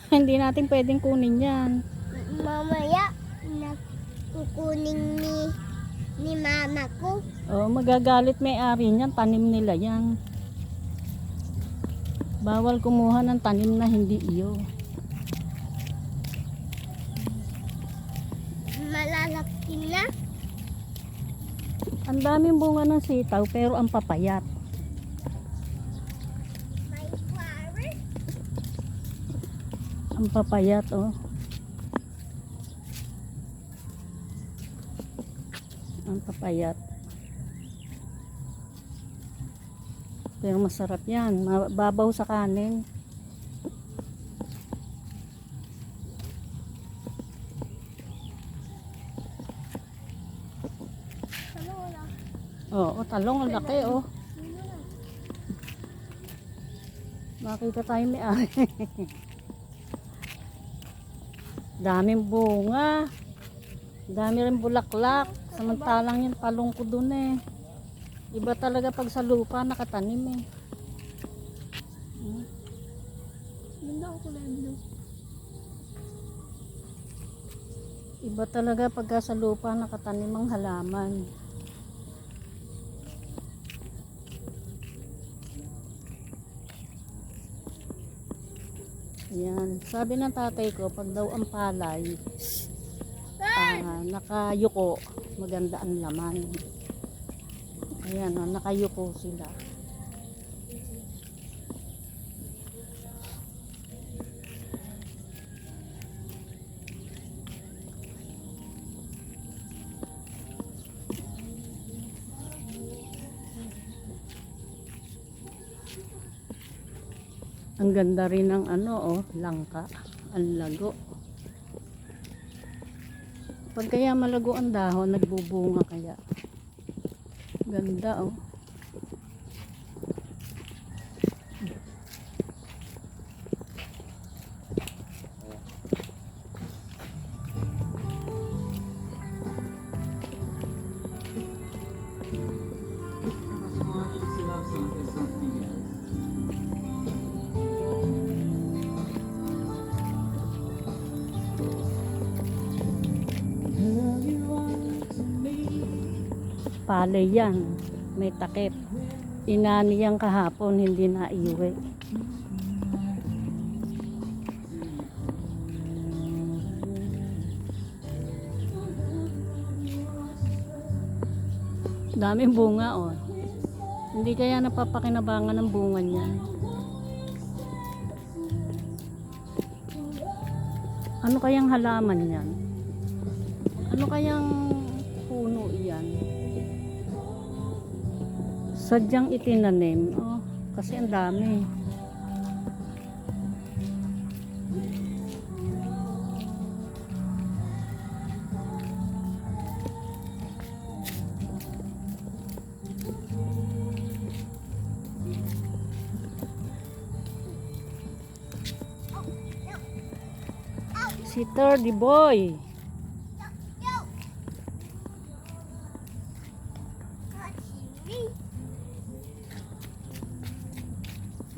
Hindi natin pwedeng kunin yan. Mamaya, kukunin ni mama ko. Oh, magagalit may-ari niyan, tanim nila yan. Bawal kumuha ng tanim na hindi iyo. Malalaki na. Ang daming bunga ng sitaw pero ang papayat. May flower. Ang papayat, oh. Ang papayat. Pero masarap yan. Mababaw sa kanin. Ano wala? Oo, talong ang laki, oh. Makita tayo may-ari. Daming bunga. Dami rin bulaklak. Samantalang yung talong ko dun eh. Iba talaga pag sa lupa nakatanim eh. Ganda ako kulay blue. Iba talaga pag sa lupa nakatanim ang halaman. Ayan. Sabi ng tatay ko, pag daw ang palay, nakayuko, maganda ang laman. Ayan, nakayuko sila. Ang ganda rin ng langka, ang lago. Pag kaya malago ang dahon, nagbubunga kaya. Ganda, oh. Palay yan, may takip. Inani yan kahapon, hindi na iuwi. Daming bunga, oh. Hindi kaya napapakinabangan ng bunga niyan. Ano kayang halaman yan? Ano kayang puno yan? Sadyang itinanim, oh, kasi ang dami. Si Thirdy Boy.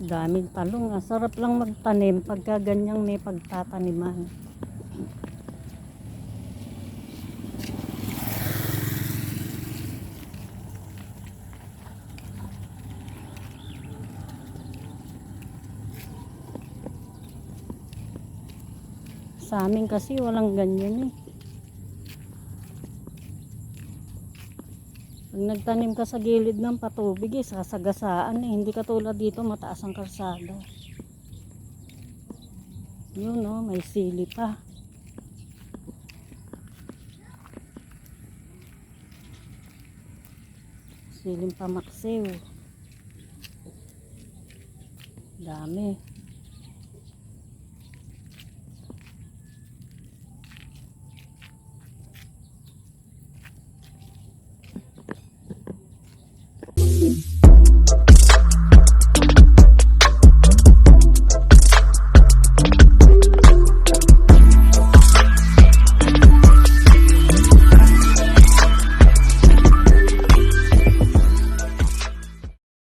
Daming talong. Sarap lang magtanim pagka ganyang may pagtataniman. Sa amin kasi walang ganyan eh. Pag nagtanim ka sa gilid ng patubig eh, sasagasaan eh. Hindi katulad dito mataas ang kalsada. Yun oh, may sili pa. Siling pamaksiw. Dami.